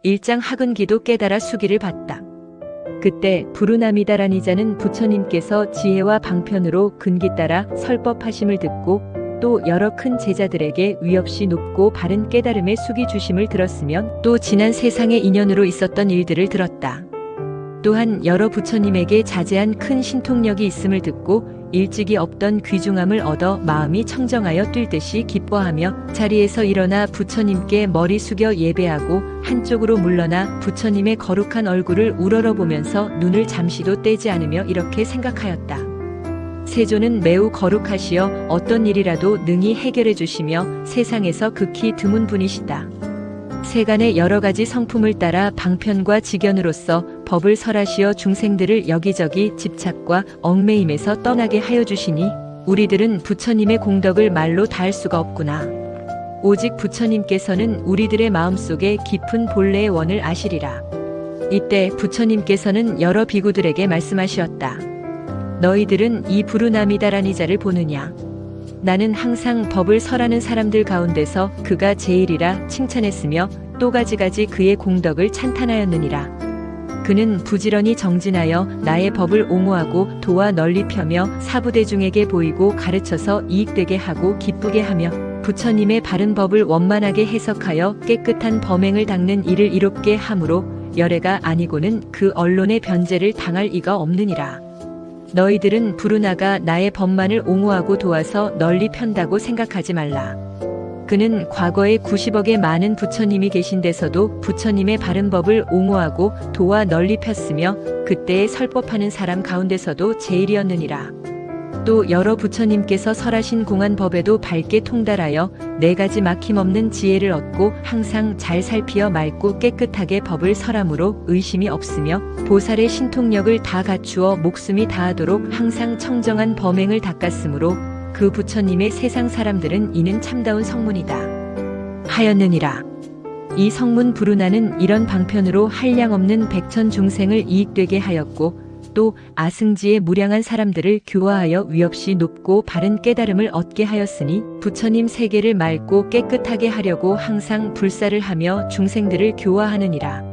일장 학은기도 깨달아 수기를 받다. 그때 부르나미다라니자는 부처님께서 지혜와 방편으로 근기 따라 설법하심을 듣고 또 여러 큰 제자들에게 위없이 높고 바른 깨달음의 숙이 주심을 들었으면 또 지난 세상의 인연으로 있었던 일들을 들었다. 또한 여러 부처님에게 자제한 큰 신통력이 있음을 듣고 일찍이 없던 귀중함을 얻어 마음이 청정하여 뛸 듯이 기뻐하며 자리에서 일어나 부처님께 머리 숙여 예배하고 한쪽으로 물러나 부처님의 거룩한 얼굴을 우러러보면서 눈을 잠시도 떼지 않으며 이렇게 생각하였다. 세존은 매우 거룩하시어 어떤 일이라도 능히 해결해 주시며 세상에서 극히 드문 분이시다. 세간의 여러 가지 성품을 따라 방편과 직견으로서 법을 설하시어 중생들을 여기저기 집착과 얽매임에서 떠나게 하여 주시니 우리들은 부처님의 공덕을 말로 다할 수가 없구나. 오직 부처님께서는 우리들의 마음속에 깊은 본래의 원을 아시리라. 이때 부처님께서는 여러 비구들에게 말씀하시었다. 너희들은 이 부르나미다라니자를 보느냐? 나는 항상 법을 설하는 사람들 가운데서 그가 제일이라 칭찬했으며 또 가지가지 그의 공덕을 찬탄하였느니라. 그는 부지런히 정진하여 나의 법을 옹호하고 도와 널리 펴며 사부대중에게 보이고 가르쳐서 이익되게 하고 기쁘게 하며 부처님의 바른 법을 원만하게 해석하여 깨끗한 범행을 닦는 이를 이롭게 함으로 열애가 아니고는 그 언론의 변제를 당할 이가 없느니라. 너희들은 부르나가 나의 법만을 옹호하고 도와서 널리 편다고 생각하지 말라. 그는 과거에 90억의 많은 부처님이 계신 데서도 부처님의 바른 법을 옹호하고 도와 널리 폈으며 그때에 설법하는 사람 가운데서도 제일이었느니라. 또 여러 부처님께서 설하신 공한 법에도 밝게 통달하여 4가지 막힘없는 지혜를 얻고 항상 잘 살피어 맑고 깨끗하게 법을 설함으로 의심이 없으며 보살의 신통력을 다 갖추어 목숨이 다하도록 항상 청정한 범행을 닦았으므로 그 부처님의 세상 사람들은 이는 참다운 성문이다 하였느니라. 이 성문 부르나는 이런 방편으로 한량없는 백천 중생을 이익되게 하였고 또 아승지의 무량한 사람들을 교화하여 위없이 높고 바른 깨달음을 얻게 하였으니 부처님 세계를 맑고 깨끗하게 하려고 항상 불사를 하며 중생들을 교화하느니라.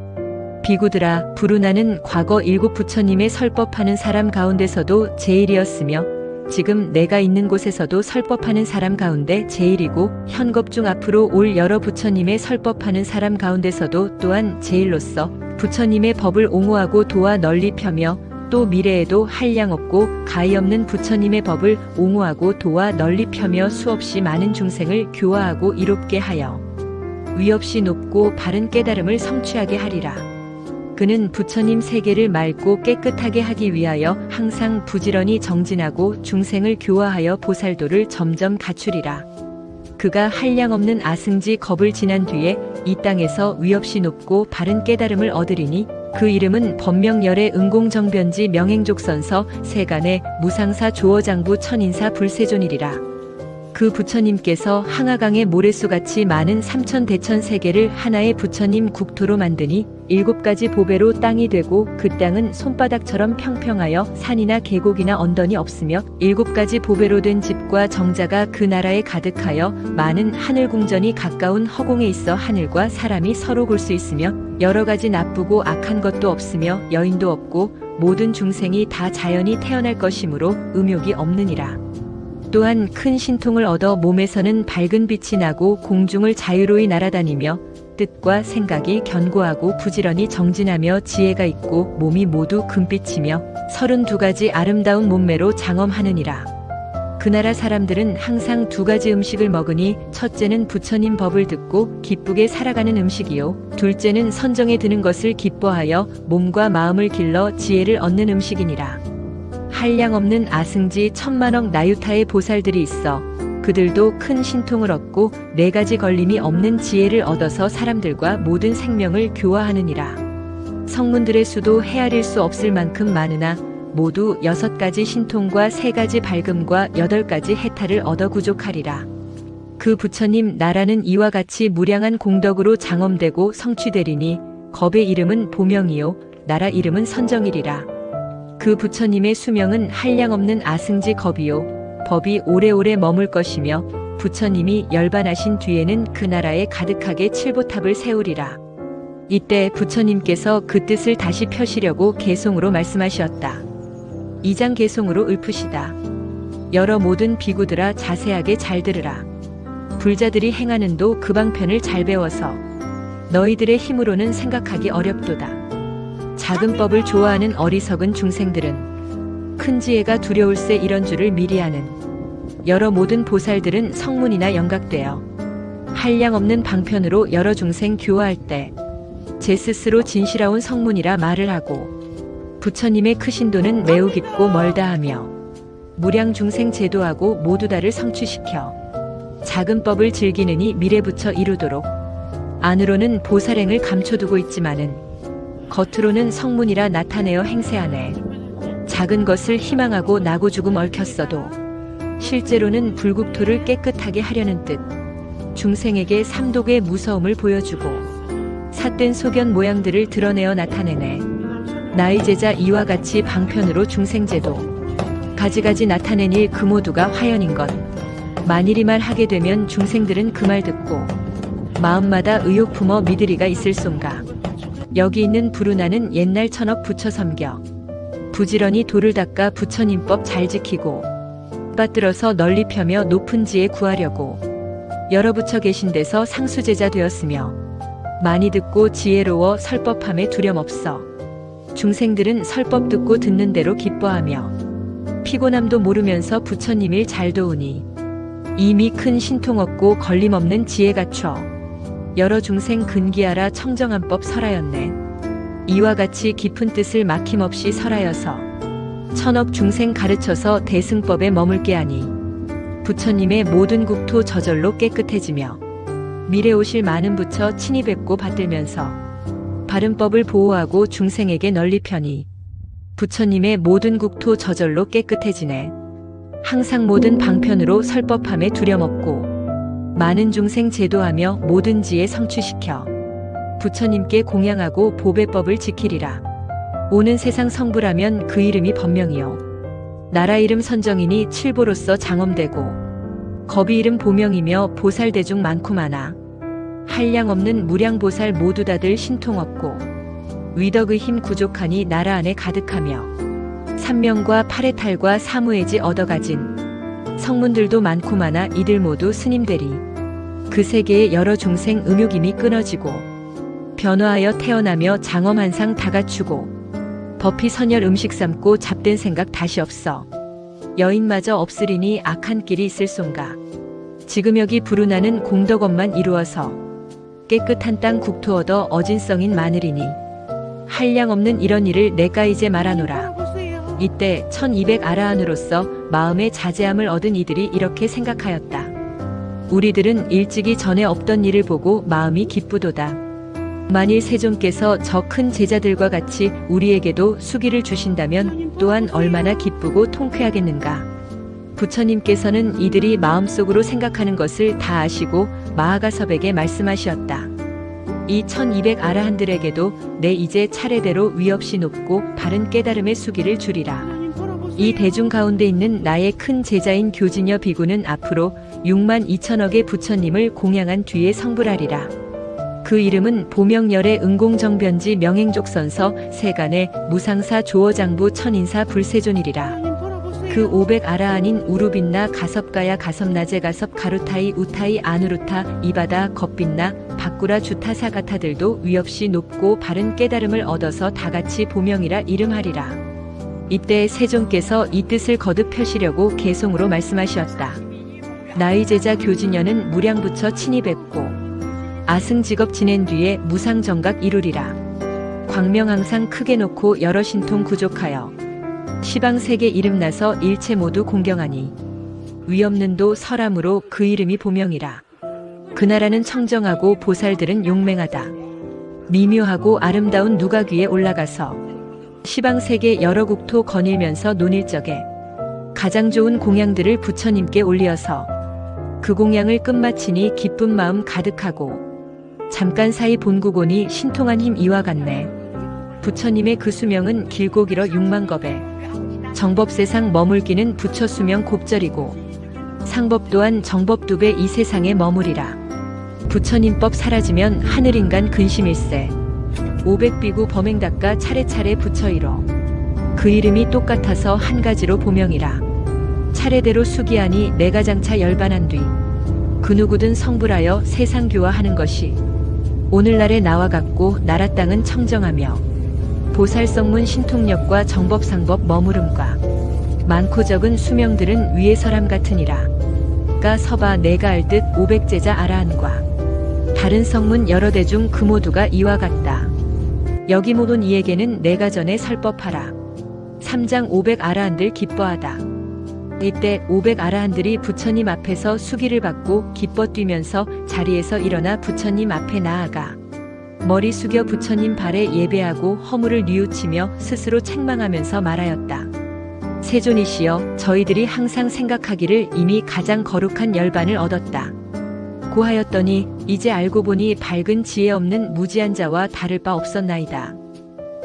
비구들아, 부르나는 과거 7 부처님의 설법하는 사람 가운데서도 제일이었으며 지금 내가 있는 곳에서도 설법하는 사람 가운데 제일이고 현겁중 앞으로 올 여러 부처님의 설법하는 사람 가운데서도 또한 제일로서 부처님의 법을 옹호하고 도와 널리 펴며 또 미래에도 한량없고 가히 없는 부처님의 법을 옹호하고 도와 널리 펴며 수없이 많은 중생을 교화하고 이롭게 하여 위없이 높고 바른 깨달음을 성취하게 하리라. 그는 부처님 세계를 맑고 깨끗하게 하기 위하여 항상 부지런히 정진하고 중생을 교화하여 보살도를 점점 갖추리라. 그가 한량없는 아승지 겁을 지난 뒤에 이 땅에서 위없이 높고 바른 깨달음을 얻으리니 그 이름은 법명열의 응공정변지 명행족선서 세간의 무상사 조어장부 천인사 불세존이리라. 그 부처님께서 항아강의 모래수같이 많은 삼천대천세계를 하나의 부처님 국토로 만드니 7가지 보배로 땅이 되고 그 땅은 손바닥처럼 평평하여 산이나 계곡이나 언덕이 없으며 7가지 보배로 된 집과 정자가 그 나라에 가득하여 많은 하늘궁전이 가까운 허공에 있어 하늘과 사람이 서로 볼 수 있으며 여러 가지 나쁘고 악한 것도 없으며 여인도 없고 모든 중생이 다 자연히 태어날 것이므로 음욕이 없느니라. 또한 큰 신통을 얻어 몸에서는 밝은 빛이 나고 공중을 자유로이 날아다니며 뜻과 생각이 견고하고 부지런히 정진하며 지혜가 있고 몸이 모두 금빛이며 32가지 아름다운 몸매로 장엄하느니라. 그 나라 사람들은 항상 2가지 음식을 먹으니 첫째는 부처님 법을 듣고 기쁘게 살아가는 음식이요 둘째는 선정에 드는 것을 기뻐하여 몸과 마음을 길러 지혜를 얻는 음식이니라. 한량없는 아승지 1000만억 나유타의 보살들이 있어 그들도 큰 신통을 얻고 4가지 걸림이 없는 지혜를 얻어서 사람들과 모든 생명을 교화하느니라. 성문들의 수도 헤아릴 수 없을 만큼 많으나 모두 6가지 신통과 3가지 밝음과 8가지 해탈을 얻어 구족하리라. 그 부처님 나라는 이와 같이 무량한 공덕으로 장엄되고 성취되리니 겁의 이름은 보명이요 나라 이름은 선정이리라. 그 부처님의 수명은 한량없는 아승지 겁이요 법이 오래오래 머물 것이며 부처님이 열반하신 뒤에는 그 나라에 가득하게 칠보탑을 세우리라. 이때 부처님께서 그 뜻을 다시 펴시려고 개송으로 말씀하셨다. 이장 개송으로 읊으시다. 여러 모든 비구들아 자세하게 잘 들으라. 불자들이 행하는도 그 방편을 잘 배워서 너희들의 힘으로는 생각하기 어렵도다. 작은 법을 좋아하는 어리석은 중생들은 큰 지혜가 두려울세 이런 줄을 미리 아는 여러 모든 보살들은 성문이나 영각되어 한량없는 방편으로 여러 중생 교화할 때 제 스스로 진실하온 성문이라 말을 하고 부처님의 크신도는 매우 깊고 멀다 하며 무량 중생 제도하고 모두 다를 성취시켜 작은 법을 즐기느니 미래부처 이루도록 안으로는 보살행을 감춰두고 있지만은 겉으로는 성문이라 나타내어 행세하네. 작은 것을 희망하고 나고 죽음 얽혔어도 실제로는 불국토를 깨끗하게 하려는 뜻. 중생에게 삼독의 무서움을 보여주고 삿된 소견 모양들을 드러내어 나타내네. 나의 제자 이와 같이 방편으로 중생제도 가지가지 나타낸 일 그 모두가 화연인 것. 만일 이 말 하게 되면 중생들은 그 말 듣고 마음마다 의욕 품어 믿으리가 있을손가. 여기 있는 부르나는 옛날 천억 부처 섬겨 부지런히 도를 닦아 부처님법 잘 지키고 빠들어서 널리 펴며 높은 지에 구하려고 여러 부처 계신 데서 상수제자 되었으며 많이 듣고 지혜로워 설법함에 두려움없어. 중생들은 설법 듣고 듣는 대로 기뻐하며 피곤함도 모르면서 부처님 일 잘 도우니 이미 큰 신통 얻고 걸림없는 지혜 갖춰 여러 중생 근기하라 청정한 법 설하였네. 이와 같이 깊은 뜻을 막힘없이 설하여서 천억 중생 가르쳐서 대승법에 머물게 하니 부처님의 모든 국토 저절로 깨끗해지며 미래 오실 많은 부처 친히 뵙고 받들면서 바른 법을 보호하고 중생에게 널리 펴니 부처님의 모든 국토 저절로 깨끗해지네. 항상 모든 방편으로 설법함에 두려움없고 많은 중생 제도하며 모든 지혜 성취시켜 부처님께 공양하고 보배법을 지키리라. 오는 세상 성부라면 그 이름이 법명이요 나라 이름 선정이니 칠보로서 장엄되고 겁이 이름 보명이며 보살대중 많고 많아 한량없는 무량보살 모두 다들 신통 얻고 위덕의 힘 구족하니 나라 안에 가득하며 삼명과 팔해탈과 사무해지 얻어가진 성문들도 많고 많아 이들 모두 스님되리. 그 세계의 여러 중생 음욕임이 끊어지고 변화하여 태어나며 장엄한상 다 갖추고 법히 선열 음식 삼고 잡된 생각 다시 없어 여인마저 없으리니 악한 길이 있을손가. 지금 여기 부르나는 공덕업만 이루어서 깨끗한 땅 국토 얻어 어진성인 마늘이니 한량없는 이런 일을 내가 이제 말하노라. 이때 1200 아라한으로서 마음의 자제함을 얻은 이들이 이렇게 생각하였다. 우리들은 일찍이 전에 없던 일을 보고 마음이 기쁘도다. 만일 세존께서 저 큰 제자들과 같이 우리에게도 수기를 주신다면 또한 얼마나 기쁘고 통쾌하겠는가. 부처님께서는 이들이 마음속으로 생각하는 것을 다 아시고 마하가섭에게 말씀하셨다. 이 1200 아라한들에게도 내 이제 차례대로 위없이 높고 바른 깨달음의 수기를 주리라. 이 대중 가운데 있는 나의 큰 제자인 교진여 비구는 앞으로 6만 2천억의 부처님을 공양한 뒤에 성불하리라. 그 이름은 보명열의 응공정변지 명행족선서 세간의 무상사 조어장부 천인사 불세존이리라. 그 500 아라한인 우루빈나 가섭가야 가섭나제 가섭 가루타이 우타이 아누루타 이바다 겁빈나 바꾸라 주타사 가타들도 위없이 높고 바른 깨달음을 얻어서 다같이 보명이라 이름하리라. 이때 세존께서 이 뜻을 거듭 펴시려고 개송으로 말씀하셨다. 나의 제자 교진여는 무량부처 친히 뵙고 아승직업 지낸 뒤에 무상정각 이루리라. 광명 항상 크게 놓고 여러 신통 구족하여 시방세계 이름나서 일체 모두 공경하니 위없는도 설함으로 그 이름이 보명이라. 그 나라는 청정하고 보살들은 용맹하다. 미묘하고 아름다운 누각 위에 올라가서 시방세계 여러 국토 거닐면서 논일 적에 가장 좋은 공양들을 부처님께 올리어서 그 공양을 끝마치니 기쁜 마음 가득하고 잠깐 사이 본구곤이 신통한 힘 이와 같네. 부처님의 그 수명은 길고 길어 6만 겁에 정법세상 머물기는 부처 수명 곱절이고 상법 또한 정법 2배 이 세상에 머무리라. 부처님법 사라지면 하늘인간 근심일세. 500비구 범행 닦아 차례차례 붙여 이뤄. 그 이름이 똑같아서 한 가지로 보명이라. 차례대로 수기하니 내가 장차 열반한 뒤 그 누구든 성불하여 세상 교화하는 것이 오늘날의 나와 같고 나라 땅은 청정하며 보살성문 신통력과 정법상법 머무름과 많고 적은 수명들은 위에 서람 같으니라. 가 서봐 내가 알듯 500제자 아라한과 다른 성문 여러 대 중 그 모두가 이와 같다. 여기 모든 이에게는 내가 전에 설법하라. 3장 500 아라한들 기뻐하다. 이때 500 아라한들이 부처님 앞에서 수기를 받고 기뻐 뛰면서 자리에서 일어나 부처님 앞에 나아가 머리 숙여 부처님 발에 예배하고 허물을 뉘우치며 스스로 책망하면서 말하였다. 세존이시여, 저희들이 항상 생각하기를 이미 가장 거룩한 열반을 얻었다. 고하였더니 이제 알고 보니 밝은 지혜 없는 무지한 자와 다를 바 없었나이다.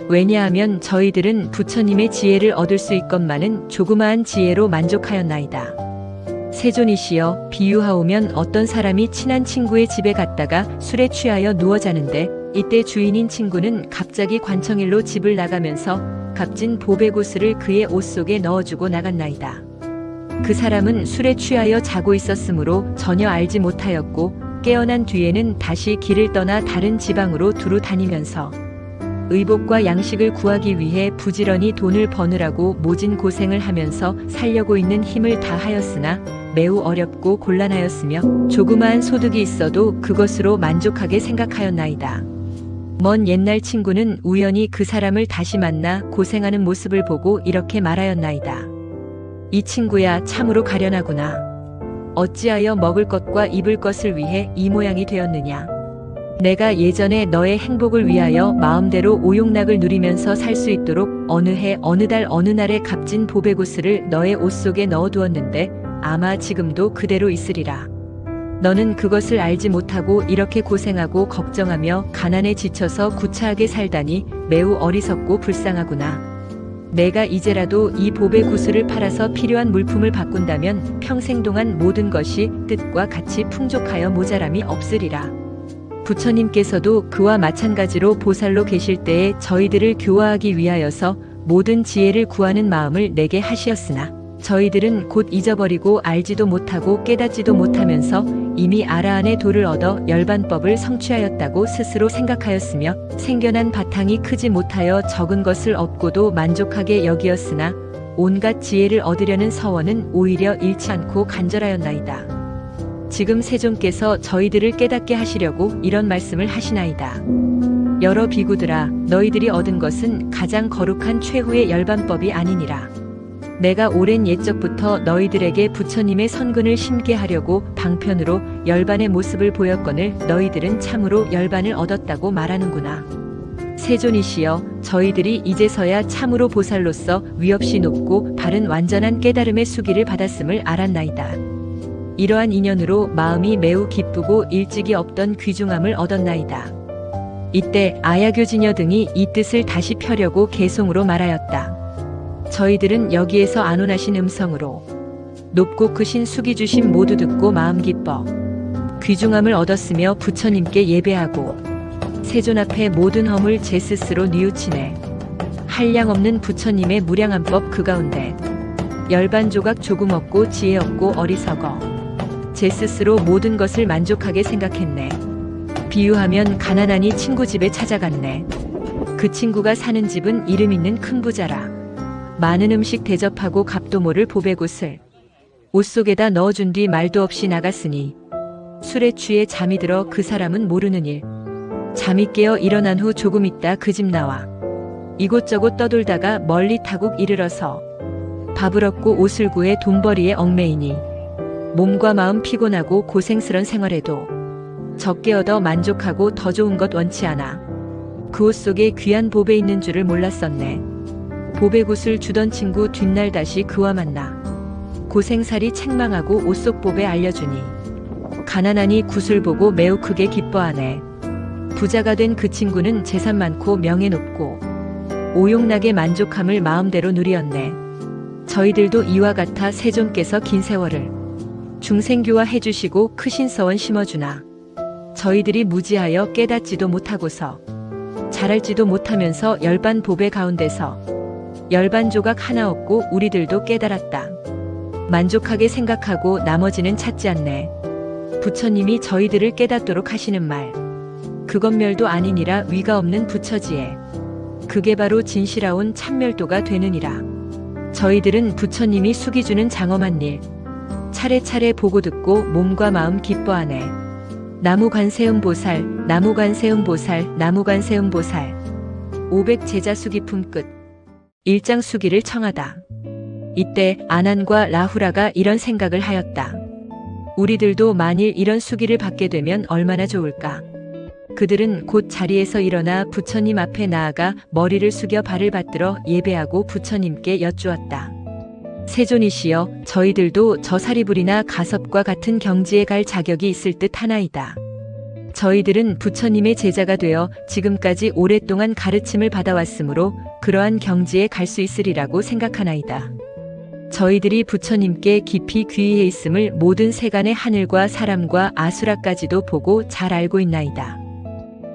왜냐하면 저희들은 부처님의 지혜를 얻을 수 있건만은 조그마한 지혜로 만족하였나이다. 세존이시여, 비유하오면 어떤 사람이 친한 친구의 집에 갔다가 술에 취하여 누워 자는데 이때 주인인 친구는 갑자기 관청일로 집을 나가면서 값진 보배구슬을 그의 옷 속에 넣어주고 나갔나이다. 그 사람은 술에 취하여 자고 있었으므로 전혀 알지 못하였고 깨어난 뒤에는 다시 길을 떠나 다른 지방으로 두루 다니면서 의복과 양식을 구하기 위해 부지런히 돈을 버느라고 모진 고생을 하면서 살려고 있는 힘을 다하였으나 매우 어렵고 곤란하였으며 조그마한 소득이 있어도 그것으로 만족하게 생각하였나이다. 먼 옛날 친구는 우연히 그 사람을 다시 만나 고생하는 모습을 보고 이렇게 말하였나이다. 이 친구야, 참으로 가련하구나. 어찌하여 먹을 것과 입을 것을 위해 이 모양이 되었느냐. 내가 예전에 너의 행복을 위하여 마음대로 오욕락을 누리면서 살 수 있도록 어느 해 어느 달 어느 날에 값진 보배구슬을 너의 옷 속에 넣어두었는데 아마 지금도 그대로 있으리라. 너는 그것을 알지 못하고 이렇게 고생하고 걱정하며 가난에 지쳐서 구차하게 살다니 매우 어리석고 불쌍하구나. 내가 이제라도 이 보배구슬을 팔아서 필요한 물품을 바꾼다면 평생 동안 모든 것이 뜻과 같이 풍족하여 모자람이 없으리라. 부처님께서도 그와 마찬가지로 보살로 계실 때에 저희들을 교화하기 위하여서 모든 지혜를 구하는 마음을 내게 하시었으나 저희들은 곧 잊어버리고 알지도 못하고 깨닫지도 못하면서 이미 아라한의 도를 얻어 열반법을 성취하였다고 스스로 생각하였으며 생겨난 바탕이 크지 못하여 적은 것을 얻고도 만족하게 여기었으나 온갖 지혜를 얻으려는 서원은 오히려 잃지 않고 간절하였나이다. 지금 세존께서 저희들을 깨닫게 하시려고 이런 말씀을 하시나이다. 여러 비구들아, 너희들이 얻은 것은 가장 거룩한 최후의 열반법이 아니니라. 내가 오랜 옛적부터 너희들에게 부처님의 선근을 심게 하려고 방편으로 열반의 모습을 보였거늘 너희들은 참으로 열반을 얻었다고 말하는구나. 세존이시여, 저희들이 이제서야 참으로 보살로서 위없이 높고 바른 완전한 깨달음의 수기를 받았음을 알았나이다. 이러한 인연으로 마음이 매우 기쁘고 일찍이 없던 귀중함을 얻었나이다. 이때 아야교지녀 등이 이 뜻을 다시 펴려고 개송으로 말하였다. 저희들은 여기에서 안온하신 음성으로 높고 크신 수기 주심 모두 듣고 마음 기뻐 귀중함을 얻었으며 부처님께 예배하고 세존 앞에 모든 허물 제 스스로 뉘우치네. 한량 없는 부처님의 무량한 법 그 가운데 열반 조각 조금 없고 지혜 없고 어리석어 제 스스로 모든 것을 만족하게 생각했네. 비유하면 가난하니 친구 집에 찾아갔네. 그 친구가 사는 집은 이름 있는 큰 부자라. 많은 음식 대접하고 값도 모를 보배굿을 옷 속에다 넣어준 뒤 말도 없이 나갔으니 술에 취해 잠이 들어 그 사람은 모르는 일. 잠이 깨어 일어난 후 조금 있다 그 집 나와 이곳저곳 떠돌다가 멀리 타국 이르러서 밥을 얻고 옷을 구해 돈벌이에 얽매이니 몸과 마음 피곤하고 고생스런 생활에도 적게 얻어 만족하고 더 좋은 것 원치 않아. 그 옷 속에 귀한 보배 있는 줄을 몰랐었네. 보배굿을 주던 친구 뒷날 다시 그와 만나 고생살이 책망하고 옷 속 보배 알려주니 가난하니 굿을 보고 매우 크게 기뻐하네. 부자가 된 그 친구는 재산 많고 명예 높고 오욕락의 만족함을 마음대로 누리었네. 저희들도 이와 같아 세존께서 긴 세월을 중생교화 해주시고 크신 서원 심어주나 저희들이 무지하여 깨닫지도 못하고서 잘할지도 못하면서 열반 보배 가운데서 열반 조각 하나 얻고 우리들도 깨달았다. 만족하게 생각하고 나머지는 찾지 않네. 부처님이 저희들을 깨닫도록 하시는 말. 그것멸도 아니니라 위가 없는 부처지에. 그게 바로 진실하온 참멸도가 되느니라. 저희들은 부처님이 숙이주는 장엄한 일 차례차례 보고 듣고 몸과 마음 기뻐하네. 나무관세음보살, 나무관세음보살, 나무관세음보살. 500제자 수기품 끝. 일장 수기를 청하다. 이때 아난과 라후라가 이런 생각을 하였다. 우리들도 만일 이런 수기를 받게 되면 얼마나 좋을까. 그들은 곧 자리에서 일어나 부처님 앞에 나아가 머리를 숙여 발을 받들어 예배하고 부처님께 여쭈었다. 세존이시여, 저희들도 저사리불이나 가섭과 같은 경지에 갈 자격이 있을 듯 하나이다. 저희들은 부처님의 제자가 되어 지금까지 오랫동안 가르침을 받아왔으므로 그러한 경지에 갈 수 있으리라고 생각하나이다. 저희들이 부처님께 깊이 귀의해 있음을 모든 세간의 하늘과 사람과 아수라까지도 보고 잘 알고 있나이다.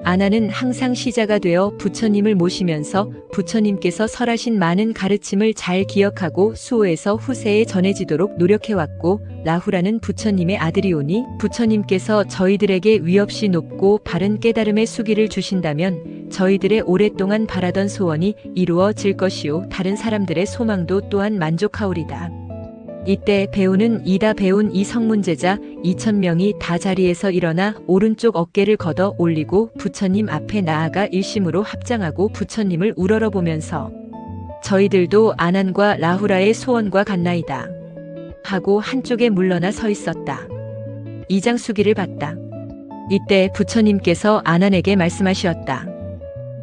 아나는 항상 시자가 되어 부처님을 모시면서 부처님께서 설하신 많은 가르침을 잘 기억하고 수호해서 후세에 전해지도록 노력해왔고, 라후라는 부처님의 아들이오니 부처님께서 저희들에게 위없이 높고 바른 깨달음의 수기를 주신다면 저희들의 오랫동안 바라던 소원이 이루어질 것이요, 다른 사람들의 소망도 또한 만족하오리다. 이때 배우는 이다 배운 이 성문제자 2000명이 다 자리에서 일어나 오른쪽 어깨를 걷어 올리고 부처님 앞에 나아가 일심으로 합장하고 부처님을 우러러보면서 저희들도 아난과 라후라의 소원과 같나이다 하고 한쪽에 물러나 서 있었다. 이장 수기를 받다. 이때 부처님께서 아난에게 말씀하시었다.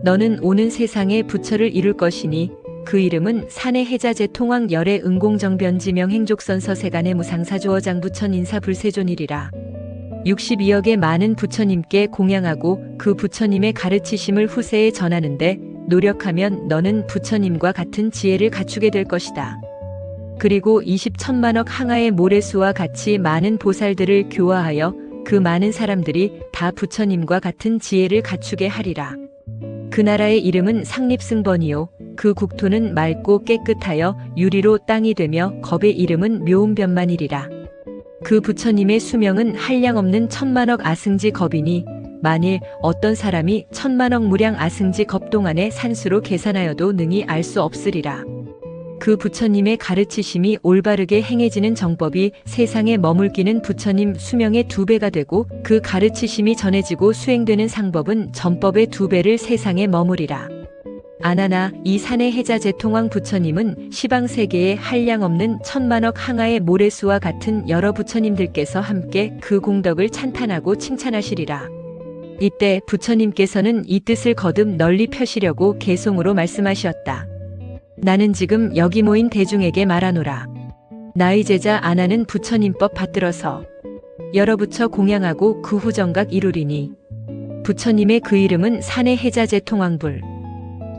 너는 오는 세상에 부처를 이룰 것이니 그 이름은 산의 해자제 통왕 열의 응공정변지 명행족선 서세간의 무상사조어장 부천 인사 불세존이리라. 62억의 많은 부처님께 공양하고 그 부처님의 가르치심을 후세에 전하는데 노력하면 너는 부처님과 같은 지혜를 갖추게 될 것이다. 그리고 20천만억 항아의 모래수와 같이 많은 보살들을 교화하여 그 많은 사람들이 다 부처님과 같은 지혜를 갖추게 하리라. 그 나라의 이름은 상립승번이요, 그 국토는 맑고 깨끗하여 유리로 땅이 되며 겁의 이름은 묘음변만이리라. 그 부처님의 수명은 한량없는 천만억 아승지 겁이니 만일 어떤 사람이 천만억 무량 아승지 겁 동안의 산수로 계산하여도 능히 알 수 없으리라. 그 부처님의 가르치심이 올바르게 행해지는 정법이 세상에 머물기는 부처님 수명의 2배가 되고, 그 가르치심이 전해지고 수행되는 상법은 전법의 2배를 세상에 머무리라. 아나나 이 산의 해자 제통왕 부처님은 시방세계에 한량없는 천만억 항아의 모래수와 같은 여러 부처님들께서 함께 그 공덕을 찬탄하고 칭찬하시리라. 이때 부처님께서는 이 뜻을 거듭 널리 펴시려고 개송으로 말씀하셨다. 나는 지금 여기 모인 대중에게 말하노라. 나의 제자 아나는 부처님법 받들어서 여러 부처 공양하고 그 후 정각 이루리니 부처님의 그 이름은 산의 해자 제통왕불.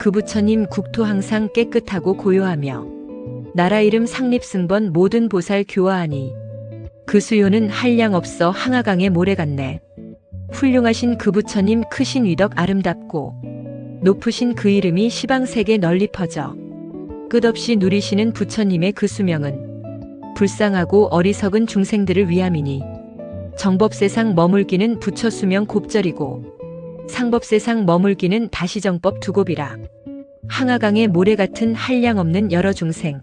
그 부처님 국토 항상 깨끗하고 고요하며 나라 이름 상립승번 모든 보살 교화하니 그 수요는 한량 없어 항아강의 모래 같네. 훌륭하신 그 부처님 크신 위덕 아름답고 높으신 그 이름이 시방세계 널리 퍼져 끝없이 누리시는 부처님의 그 수명은 불쌍하고 어리석은 중생들을 위함이니 정법세상 머물기는 부처 수명 곱절이고 상법세상 머물기는 다시정법 두곱이라. 항아강의 모래 같은 한량 없는 여러 중생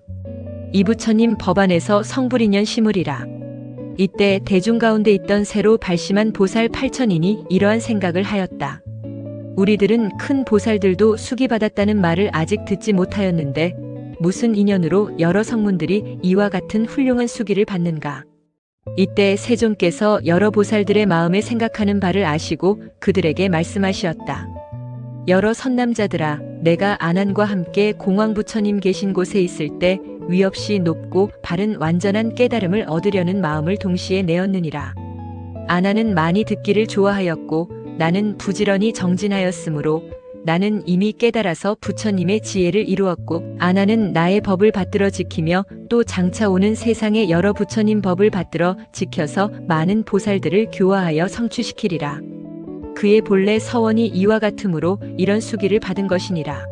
이 부처님 법안에서 성불인연 심으리라. 이때 대중 가운데 있던 새로 발심한 보살 8천인이 이러한 생각을 하였다. 우리들은 큰 보살들도 수기받았다는 말을 아직 듣지 못하였는데 무슨 인연으로 여러 성문들이 이와 같은 훌륭한 수기를 받는가. 이때 세존께서 여러 보살들의 마음에 생각하는 바를 아시고 그들에게 말씀하시었다. 여러 선남자들아, 내가 아난과 함께 공황부처님 계신 곳에 있을 때 위없이 높고 바른 완전한 깨달음을 얻으려는 마음을 동시에 내었느니라. 아난은 많이 듣기를 좋아하였고 나는 부지런히 정진하였으므로 나는 이미 깨달아서 부처님의 지혜를 이루었고 아나는 나의 법을 받들어 지키며 또 장차 오는 세상의 여러 부처님 법을 받들어 지켜서 많은 보살들을 교화하여 성취시키리라. 그의 본래 서원이 이와 같으므로 이런 수기를 받은 것이니라.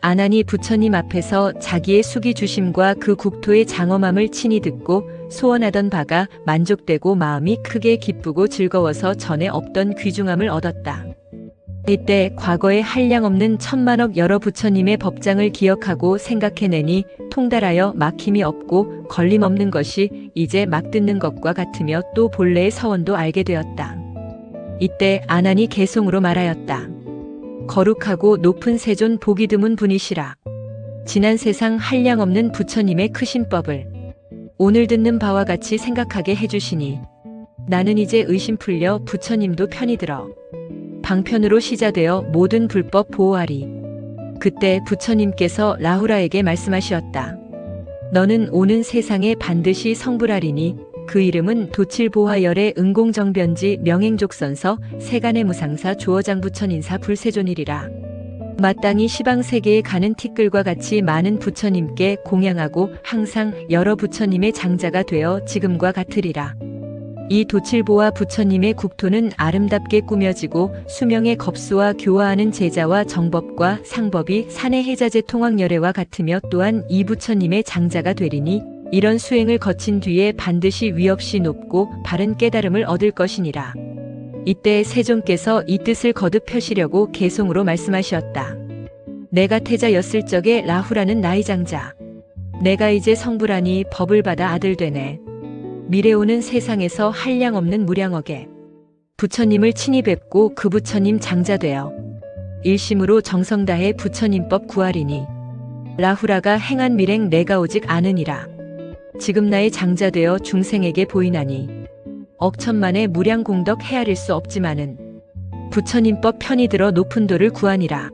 아난이 부처님 앞에서 자기의 수기 주심과 그 국토의 장엄함을 친히 듣고 소원하던 바가 만족되고 마음이 크게 기쁘고 즐거워서 전에 없던 귀중함을 얻었다. 이때 과거에 한량없는 천만억 여러 부처님의 법장을 기억하고 생각해내니 통달하여 막힘이 없고 걸림없는 것이 이제 막 듣는 것과 같으며 또 본래의 서원도 알게 되었다. 이때 아난이 개송으로 말하였다. 거룩하고 높은 세존 복이 드문 분이시라. 지난 세상 한량없는 부처님의 크신 법을 오늘 듣는 바와 같이 생각하게 해주시니 나는 이제 의심 풀려 부처님도 편히 들어 방편으로 시자되어 모든 불법 보호하리. 그때 부처님께서 라후라에게 말씀하시었다. 너는 오는 세상에 반드시 성불하리니 그 이름은 도칠보화열의 응공정변지 명행족선서 세간의 무상사 조어장부처인사 불세존이리라. 마땅히 시방세계에 가는 티끌과 같이 많은 부처님께 공양하고 항상 여러 부처님의 장자가 되어 지금과 같으리라. 이 도칠보화 부처님의 국토는 아름답게 꾸며지고 수명의 겁수와 교화하는 제자와 정법과 상법이 산의 해자재 통학열애와 같으며 또한 이 부처님의 장자가 되리니 이런 수행을 거친 뒤에 반드시 위없이 높고 바른 깨달음을 얻을 것이니라. 이때 세존께서 이 뜻을 거듭 펴시려고 개송으로 말씀하셨다. 내가 태자였을 적에 라후라는 나의 장자. 내가 이제 성불하니 법을 받아 아들 되네. 미래 오는 세상에서 한량없는 무량억에 부처님을 친히 뵙고 그 부처님 장자되어 일심으로 정성 다해 부처님법 구하리니 라후라가 행한 밀행 내가 오직 아느니라. 지금 나의 장자되어 중생에게 보이나니 억천만의 무량 공덕 헤아릴 수 없지만은 부처님법 편히 들어 높은 도를 구하니라.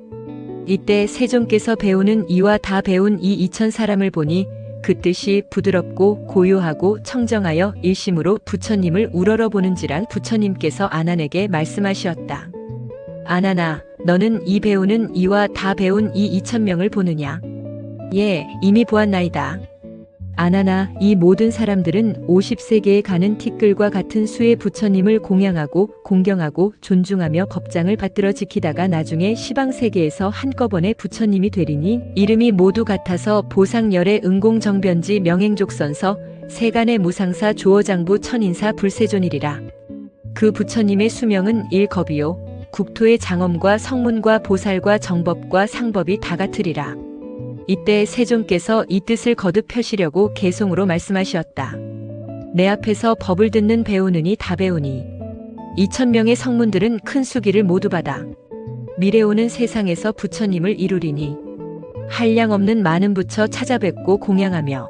이때 세존께서 배우는 이와 다 배운 이 2000 사람을 보니 그 뜻이 부드럽고 고요하고 청정하여 일심으로 부처님을 우러러보는지라. 부처님께서 아난에게 말씀하시었다. 아난아, 너는 이 배우는 이와 다 배운 이 2000명을 보느냐? 예, 이미 보았나이다. 아난아, 이 모든 사람들은 50세계에 가는 티끌과 같은 수의 부처님을 공양하고 공경하고 존중하며 법장을 받들어 지키다가 나중에 시방세계에서 한꺼번에 부처님이 되리니 이름이 모두 같아서 보상열의 응공정변지 명행족선서 세간의 무상사 조어장부 천인사 불세존이리라. 그 부처님의 수명은 일겁이요 국토의 장엄과 성문과 보살과 정법과 상법이 다 같으리라. 이때 세존께서 이 뜻을 거듭 펴시려고 개송으로 말씀하셨다. 내 앞에서 법을 듣는 배우느니 다 배우니 2000명의 성문들은 큰 수기를 모두 받아 미래 오는 세상에서 부처님을 이루리니 한량없는 많은 부처 찾아뵙고 공양하며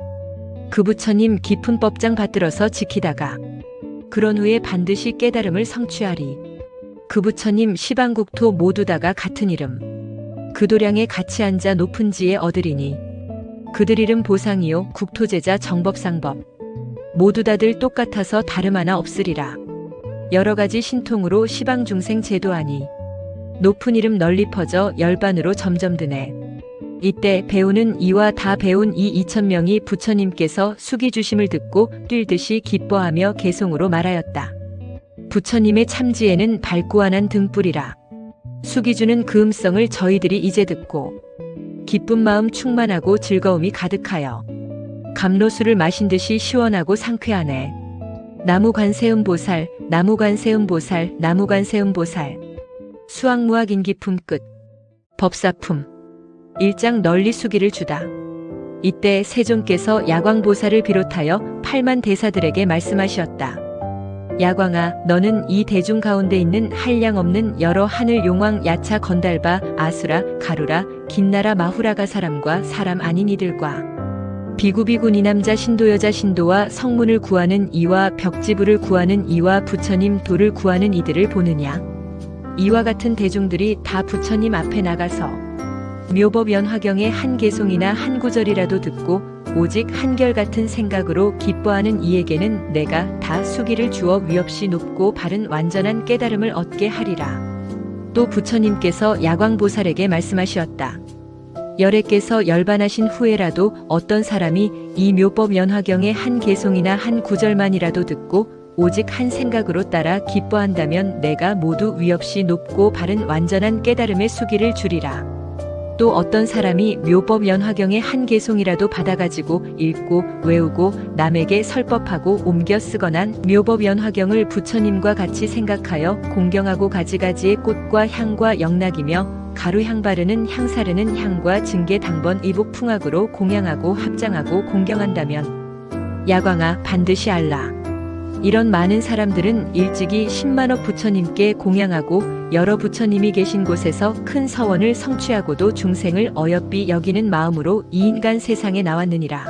그 부처님 깊은 법장 받들어서 지키다가 그런 후에 반드시 깨달음을 성취하리. 그 부처님 시방국토 모두 다가 같은 이름 그 도량에 같이 앉아 높은 지에 얻으리니 그들 이름 보상이요 국토제자 정법상법 모두 다들 똑같아서 다름 하나 없으리라. 여러 가지 신통으로 시방 중생 제도하니 높은 이름 널리 퍼져 열반으로 점점 드네. 이때 배우는 이와 다 배운 이 2000명이 부처님께서 수기 주심을 듣고 뛸듯이 기뻐하며 개송으로 말하였다. 부처님의 참지에는 밝고 환한 등불이라. 수기 주는 그 음성을 저희들이 이제 듣고 기쁜 마음 충만하고 즐거움이 가득하여 감로수를 마신 듯이 시원하고 상쾌하네. 나무관세음보살, 나무관세음보살, 나무관세음보살. 수학무학인기품 끝. 법사품. 일장 널리 수기를 주다. 이때 세존께서 야광보살을 비롯하여 8만 대사들에게 말씀하셨다. 야광아, 너는 이 대중 가운데 있는 한량없는 여러 하늘 용왕 야차 건달바 아수라 가루라 긴나라 마후라가 사람과 사람 아닌 이들과 비구비군 이남자 신도 여자 신도와 성문을 구하는 이와 벽지부를 구하는 이와 부처님 도를 구하는 이들을 보느냐? 이와 같은 대중들이 다 부처님 앞에 나가서 묘법 연화경의 한 개송이나 한 구절이라도 듣고 오직 한결같은 생각으로 기뻐하는 이에게는 내가 다 수기를 주어 위없이 높고 바른 완전한 깨달음을 얻게 하리라. 또 부처님께서 야광보살에게 말씀하셨다. 열애께서 열반하신 후에라도 어떤 사람이 이 묘법 연화경의 한 개송이나 한 구절만이라도 듣고 오직 한 생각으로 따라 기뻐한다면 내가 모두 위 없이 높고 바른 완전한 깨달음의 수기를 주리라. 또 어떤 사람이 묘법 연화경의 한 개송이라도 받아가지고 읽고 외우고 남에게 설법하고 옮겨 쓰거나 묘법 연화경을 부처님과 같이 생각하여 공경하고 가지가지의 꽃과 향과 영락이며 가루향 바르는 향사르는 향과 증계 당번 의복 풍악으로 공양하고 합장하고 공경한다면 야광아 반드시 알라. 이런 많은 사람들은 일찍이 10만억 부처님께 공양하고 여러 부처님이 계신 곳에서 큰 서원을 성취하고도 중생을 어여삐 여기는 마음으로 이 인간 세상에 나왔느니라.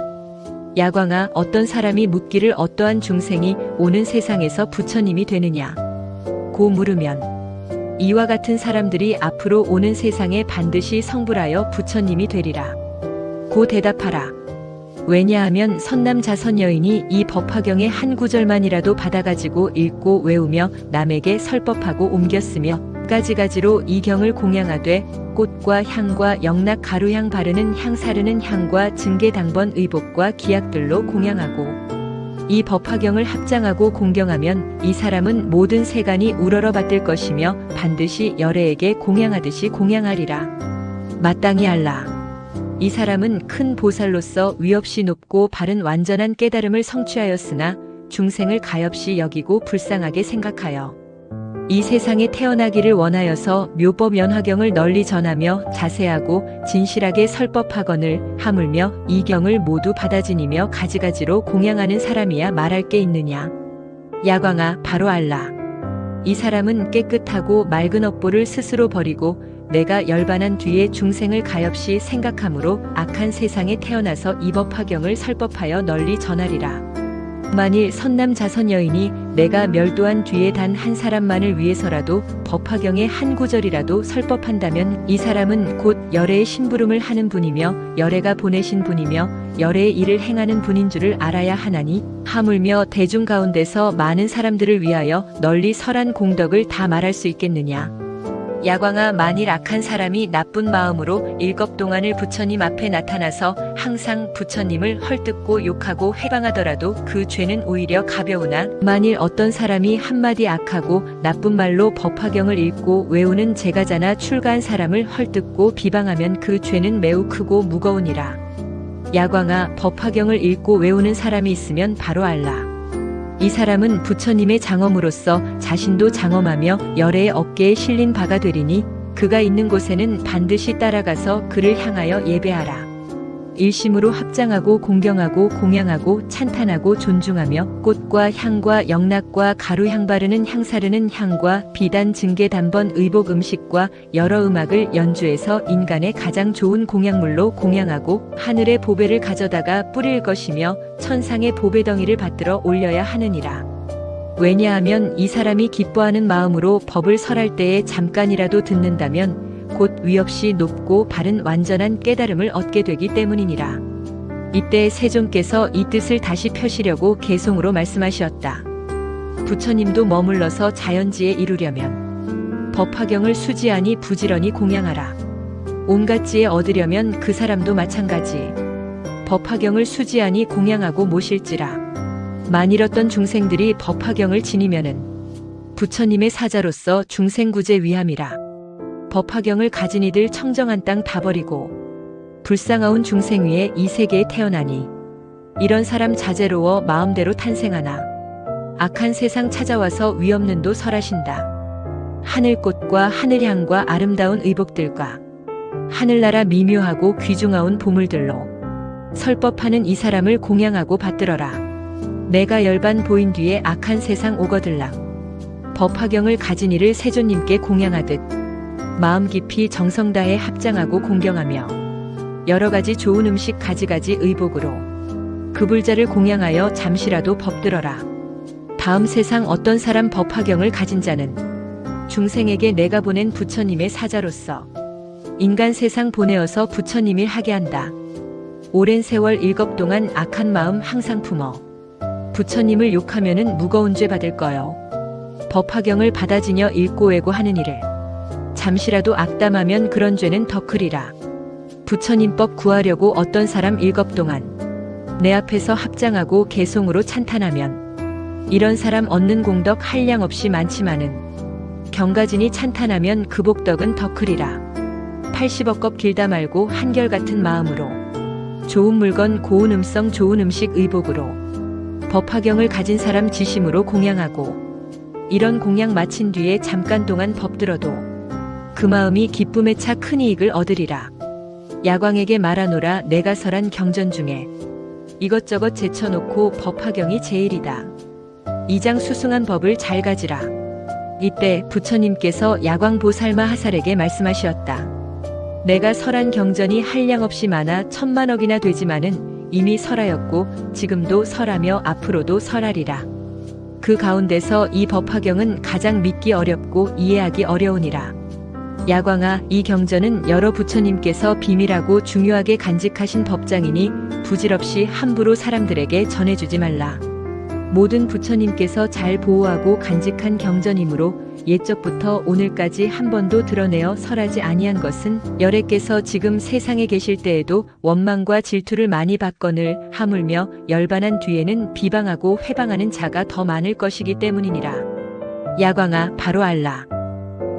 야광아 어떤 사람이 묻기를 어떠한 중생이 오는 세상에서 부처님이 되느냐. 고 물으면 이와 같은 사람들이 앞으로 오는 세상에 반드시 성불하여 부처님이 되리라. 고 대답하라. 왜냐하면 선남자선 여인이 이 법화경의 한 구절만이라도 받아가지고 읽고 외우며 남에게 설법하고 옮겼으며 가지가지로 이 경을 공양하되 꽃과 향과 영락 가루향 바르는 향 사르는 향과 증계 당번 의복과 기약들로 공양하고 이 법화경을 합장하고 공경하면 이 사람은 모든 세간이 우러러 받들 것이며 반드시 열애에게 공양하듯이 공양하리라. 마땅히 알라. 이 사람은 큰 보살로서 위없이 높고 바른 완전한 깨달음을 성취하였으나 중생을 가엾이 여기고 불쌍하게 생각하여 이 세상에 태어나기를 원하여서 묘법 연화경을 널리 전하며 자세하고 진실하게 설법하거늘 하물며 이 경을 모두 받아지니며 가지가지로 공양하는 사람이야 말할 게 있느냐. 야광아 바로 알라. 이 사람은 깨끗하고 맑은 업보를 스스로 버리고 내가 열반한 뒤에 중생을 가엾이 생각하므로 악한 세상에 태어나서 이 법화경을 설법하여 널리 전하리라. 만일 선남자선 여인이 내가 멸도한 뒤에 단 한 사람만을 위해서라도 법화경의 한 구절이라도 설법한다면 이 사람은 곧 열애의 심부름을 하는 분이며 열애가 보내신 분이며 열애의 일을 행하는 분인 줄을 알아야 하나니 하물며 대중 가운데서 많은 사람들을 위하여 널리 설한 공덕을 다 말할 수 있겠느냐. 야광아 만일 악한 사람이 나쁜 마음으로 일겁 동안을 부처님 앞에 나타나서 항상 부처님을 헐뜯고 욕하고 회방하더라도 그 죄는 오히려 가벼우나 만일 어떤 사람이 한마디 악하고 나쁜 말로 법화경을 읽고 외우는 제가자나 출가한 사람을 헐뜯고 비방하면 그 죄는 매우 크고 무거우니라. 야광아 법화경을 읽고 외우는 사람이 있으면 바로 알라. 이 사람은 부처님의 장엄으로서 자신도 장엄하며 열애의 어깨에 실린 바가 되리니 그가 있는 곳에는 반드시 따라가서 그를 향하여 예배하라. 일심으로 합장하고 공경하고 공양하고 찬탄하고 존중하며 꽃과 향과 영락과 가루향 바르는 향사르는 향과 비단 증계 단번 의복 음식과 여러 음악을 연주해서 인간의 가장 좋은 공양물로 공양하고 하늘의 보배를 가져다가 뿌릴 것이며 천상의 보배덩이를 받들어 올려야 하느니라. 왜냐하면 이 사람이 기뻐하는 마음으로 법을 설할 때에 잠깐이라도 듣는다면 곧 위없이 높고 바른 완전한 깨달음을 얻게 되기 때문이니라. 이때 세존께서 이 뜻을 다시 펴시려고 개송으로 말씀하셨다. 부처님도 머물러서 자연지에 이루려면 법화경을 수지하니 부지런히 공양하라. 온갖 지에 얻으려면 그 사람도 마찬가지. 법화경을 수지하니 공양하고 모실지라. 만일 어떤 중생들이 법화경을 지니면은 부처님의 사자로서 중생구제 위함이라. 법화경을 가진 이들 청정한 땅 다 버리고 불쌍하운 중생 위에 이 세계에 태어나니 이런 사람 자제로워 마음대로 탄생하나 악한 세상 찾아와서 위없는도 설하신다. 하늘꽃과 하늘향과 아름다운 의복들과 하늘나라 미묘하고 귀중하운 보물들로 설법하는 이 사람을 공양하고 받들어라. 내가 열반 보인 뒤에 악한 세상 오거들락 법화경을 가진 이를 세존님께 공양하듯 마음 깊이 정성 다해 합장하고 공경하며 여러 가지 좋은 음식 가지가지 의복으로 그 불자를 공양하여 잠시라도 법들어라. 다음 세상 어떤 사람 법화경을 가진 자는 중생에게 내가 보낸 부처님의 사자로서 인간 세상 보내어서 부처님일 하게 한다. 오랜 세월 일겁 동안 악한 마음 항상 품어 부처님을 욕하면은 무거운 죄 받을 거요. 법화경을 받아지녀 읽고 외고 하는 일을 잠시라도 악담하면 그런 죄는 더 크리라. 부처님법 구하려고 어떤 사람 일겁 동안 내 앞에서 합장하고 개송으로 찬탄하면 이런 사람 얻는 공덕 한량없이 많지만은 경가진이 찬탄하면 그 복덕은 더 크리라. 80억 겁 길다 말고 한결같은 마음으로 좋은 물건 고운 음성 좋은 음식 의복으로 법화경을 가진 사람 지심으로 공양하고 이런 공양 마친 뒤에 잠깐 동안 법들어도 그 마음이 기쁨에 차 큰 이익을 얻으리라. 야광에게 말하노라. 내가 설한 경전 중에 이것저것 제쳐놓고 법화경이 제일이다. 이장 수승한 법을 잘 가지라. 이때 부처님께서 야광보살마 하살에게 말씀하시었다. 내가 설한 경전이 한량없이 많아 1000만억이나 되지만은 이미 설하였고 지금도 설하며 앞으로도 설하리라. 그 가운데서 이 법화경은 가장 믿기 어렵고 이해하기 어려우니라. 야광아, 이 경전은 여러 부처님께서 비밀하고 중요하게 간직하신 법장이니 부질없이 함부로 사람들에게 전해주지 말라. 모든 부처님께서 잘 보호하고 간직한 경전이므로 옛적부터 오늘까지 한 번도 드러내어 설하지 아니한 것은 열애께서 지금 세상에 계실 때에도 원망과 질투를 많이 받거늘 하물며 열반한 뒤에는 비방하고 회방하는 자가 더 많을 것이기 때문이니라. 야광아, 바로 알라.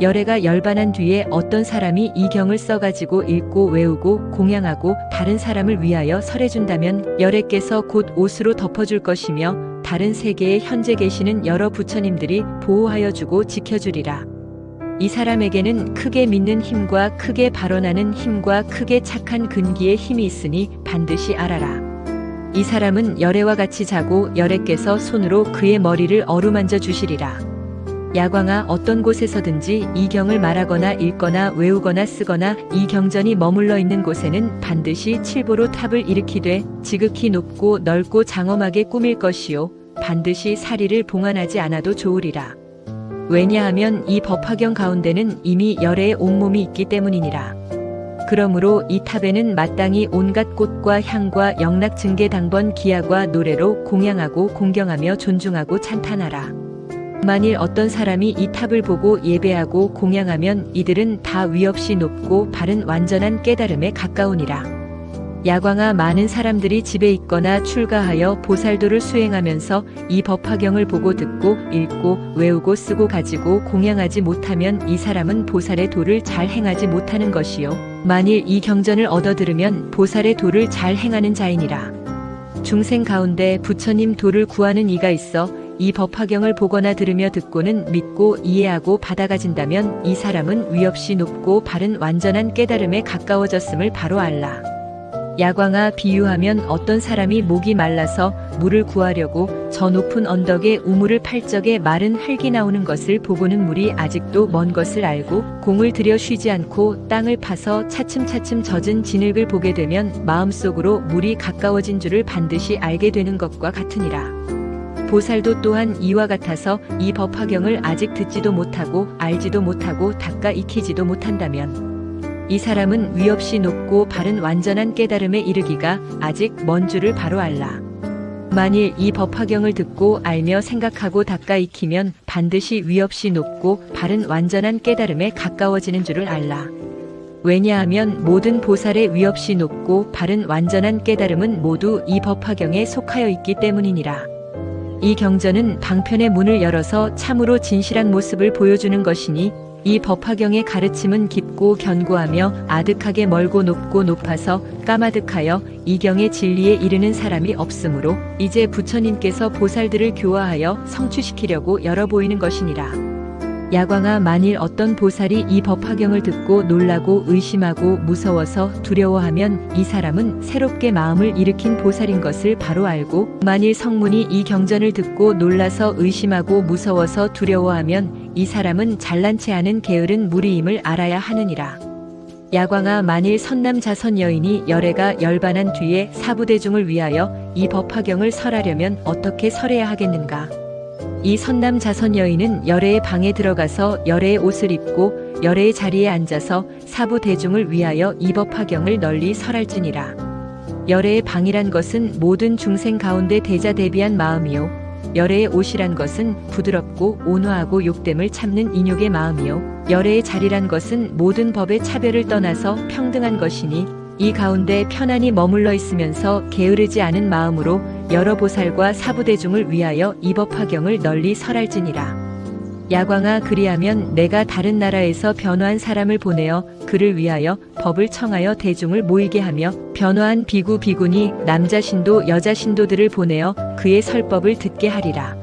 열애가 열반한 뒤에 어떤 사람이 이 경을 써가지고 읽고 외우고 공양하고 다른 사람을 위하여 설해준다면 열애께서 곧 옷으로 덮어줄 것이며 다른 세계에 현재 계시는 여러 부처님들이 보호하여 주고 지켜주리라. 이 사람에게는 크게 믿는 힘과 크게 발언하는 힘과 크게 착한 근기의 힘이 있으니 반드시 알아라. 이 사람은 열애와 같이 자고 열애께서 손으로 그의 머리를 어루만져 주시리라. 야광아, 어떤 곳에서든지 이 경을 말하거나 읽거나 외우거나 쓰거나 이 경전이 머물러 있는 곳에는 반드시 칠보로 탑을 일으키되 지극히 높고 넓고 장엄하게 꾸밀 것이요 반드시 사리를 봉안하지 않아도 좋으리라. 왜냐하면 이 법화경 가운데는 이미 열애의 온몸이 있기 때문이니라. 그러므로 이 탑에는 마땅히 온갖 꽃과 향과 영락 증계 당번 기야과 노래로 공양하고 공경하며 존중하고 찬탄하라. 만일 어떤 사람이 이 탑을 보고 예배하고 공양하면 이들은 다 위없이 높고 바른 완전한 깨달음에 가까우니라. 야광아, 많은 사람들이 집에 있거나 출가하여 보살도를 수행하면서 이 법화경을 보고 듣고 읽고 외우고 쓰고 가지고 공양하지 못하면 이 사람은 보살의 도를 잘 행하지 못하는 것이요 만일 이 경전을 얻어 들으면 보살의 도를 잘 행하는 자이니라. 중생 가운데 부처님 도를 구하는 이가 있어 이 법화경을 보거나 들으며 듣고는 믿고 이해하고 받아가진다면 이 사람은 위없이 높고 바른 완전한 깨달음에 가까워졌음을 바로 알라. 야광아, 비유하면 어떤 사람이 목이 말라서 물을 구하려고 저 높은 언덕에 우물을 팔 적에 마른 흙이 나오는 것을 보고는 물이 아직도 먼 것을 알고 공을 들여 쉬지 않고 땅을 파서 차츰차츰 젖은 진흙을 보게 되면 마음속으로 물이 가까워진 줄을 반드시 알게 되는 것과 같으니라. 보살도 또한 이와 같아서 이 법화경을 아직 듣지도 못하고 알지도 못하고 닦아 익히지도 못한다면 이 사람은 위없이 높고 바른 완전한 깨달음에 이르기가 아직 먼 줄을 바로 알라. 만일 이 법화경을 듣고 알며 생각하고 닦아 익히면 반드시 위없이 높고 바른 완전한 깨달음에 가까워지는 줄을 알라. 왜냐하면 모든 보살의 위없이 높고 바른 완전한 깨달음은 모두 이 법화경에 속하여 있기 때문이니라. 이 경전은 방편의 문을 열어서 참으로 진실한 모습을 보여주는 것이니 이 법화경의 가르침은 깊고 견고하며 아득하게 멀고 높고 높아서 까마득하여 이 경의 진리에 이르는 사람이 없으므로 이제 부처님께서 보살들을 교화하여 성취시키려고 열어 보이는 것이니라. 야광아, 만일 어떤 보살이 이 법화경을 듣고 놀라고 의심하고 무서워서 두려워하면 이 사람은 새롭게 마음을 일으킨 보살인 것을 바로 알고 만일 성문이 이 경전을 듣고 놀라서 의심하고 무서워서 두려워하면 이 사람은 잘난 체 하는 게으른 무리임을 알아야 하느니라. 야광아, 만일 선남자선 여인이 열애가 열반한 뒤에 사부대중을 위하여 이 법화경을 설하려면 어떻게 설해야 하겠는가? 이 선남자선 여인은 열애의 방에 들어가서 열애의 옷을 입고 열애의 자리에 앉아서 사부 대중을 위하여 이 법화경을 널리 설할지니라. 열애의 방이란 것은 모든 중생 가운데 대자대비한 마음이요 열애의 옷이란 것은 부드럽고 온화하고 욕됨을 참는 인욕의 마음이요 열애의 자리란 것은 모든 법의 차별을 떠나서 평등한 것이니 이 가운데 편안히 머물러 있으면서 게으르지 않은 마음으로 여러 보살과 사부대중을 위하여 이 법화경을 널리 설할지니라. 야광아, 그리하면 내가 다른 나라에서 변화한 사람을 보내어 그를 위하여 법을 청하여 대중을 모이게 하며 변화한 비구 비구니 남자 신도 여자 신도들을 보내어 그의 설법을 듣게 하리라.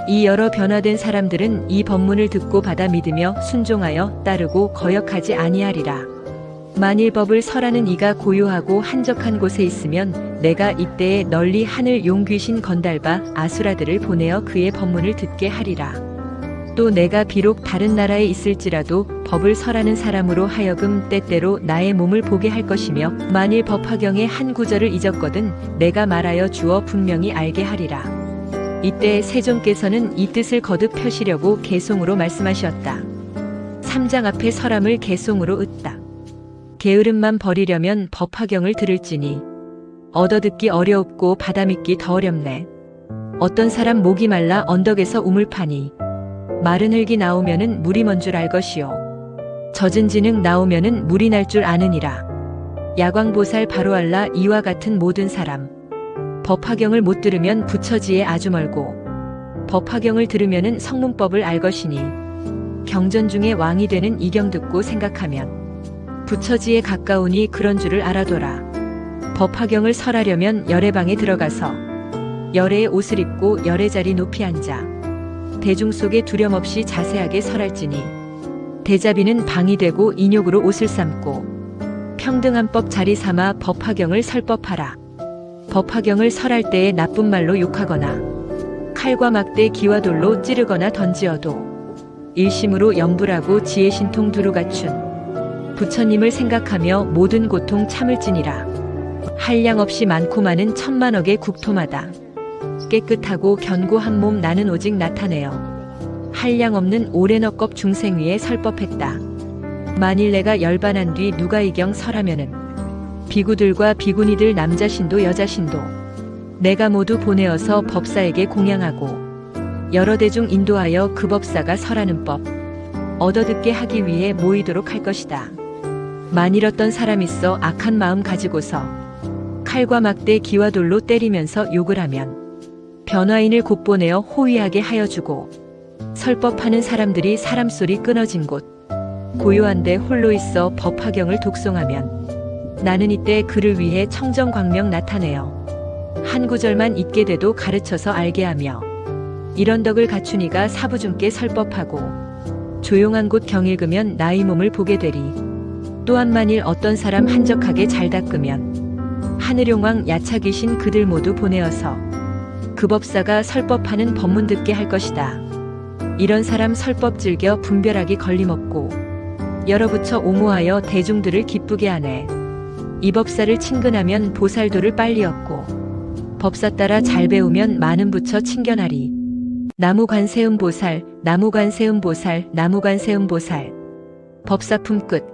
이 여러 변화된 사람들은 이 법문을 듣고 받아 믿으며 순종하여 따르고 거역하지 아니하리라. 만일 법을 설하는 이가 고요하고 한적한 곳에 있으면 내가 이때에 널리 하늘 용귀신 건달바 아수라들을 보내어 그의 법문을 듣게 하리라. 또 내가 비록 다른 나라에 있을지라도 법을 설하는 사람으로 하여금 때때로 나의 몸을 보게 할 것이며 만일 법화경의 한 구절을 잊었거든 내가 말하여 주어 분명히 알게 하리라. 이때 세존께서는 이 뜻을 거듭 펴시려고 개송으로 말씀하셨다. 3장 앞에 설함을 개송으로 읊다. 게으름만 버리려면 법화경을 들을지니 얻어듣기 어려웁고 받아믿기 더 어렵네. 어떤 사람 목이 말라 언덕에서 우물 파니 마른 흙이 나오면은 물이 먼 줄 알 것이요 젖은 진흙 나오면은 물이 날 줄 아느니라. 야광보살 바로알라 이와 같은 모든 사람 법화경을 못 들으면 부처지에 아주 멀고 법화경을 들으면은 성문법을 알 것이니 경전 중에 왕이 되는 이경 듣고 생각하면 부처지에 가까우니 그런 줄을 알아둬라. 법화경을 설하려면 열애방에 들어가서 열애의 옷을 입고 열애 자리 높이 앉아 대중 속에 두려움없이 자세하게 설할지니 대자비는 방이 되고 인욕으로 옷을 삶고 평등한 법 자리 삼아 법화경을 설법하라. 법화경을 설할 때에 나쁜 말로 욕하거나 칼과 막대 기와 돌로 찌르거나 던지어도 일심으로 염불하고 지혜신통 두루 갖춘 부처님을 생각하며 모든 고통 참을지니라. 한량 없이 많고 많은 천만억의 국토마다 깨끗하고 견고한 몸 나는 오직 나타내어 한량 없는 오랜 억겁 중생 위에 설법했다. 만일 내가 열반한 뒤 누가 이경 설하면은 비구들과 비구니들 남자 신도 여자 신도 내가 모두 보내어서 법사에게 공양하고 여러 대중 인도하여 그 법사가 설하는 법 얻어듣게 하기 위해 모이도록 할 것이다. 만일 어떤 사람 있어 악한 마음 가지고서 칼과 막대 기와 돌로 때리면서 욕을 하면 변화인을 곧 보내어 호위하게 하여 주고 설법하는 사람들이 사람 소리 끊어진 곳 고요한데 홀로 있어 법화경을 독송하면 나는 이때 그를 위해 청정광명 나타내어 한 구절만 잊게 돼도 가르쳐서 알게 하며 이런 덕을 갖춘 이가 사부중께 설법하고 조용한 곳 경읽으면 나의 몸을 보게 되리. 또한 만일 어떤 사람 한적하게 잘 닦으면 하늘용왕 야차귀신 그들 모두 보내어서 그 법사가 설법하는 법문 듣게 할 것이다. 이런 사람 설법 즐겨 분별하기 걸림없고 여러 부처 옹호하여 대중들을 기쁘게 하네. 이 법사를 친근하면 보살도를 빨리 얻고 법사 따라 잘 배우면 많은 부처 친견하리. 나무관세음보살, 나무관세음보살, 나무관세음보살. 법사품 끝.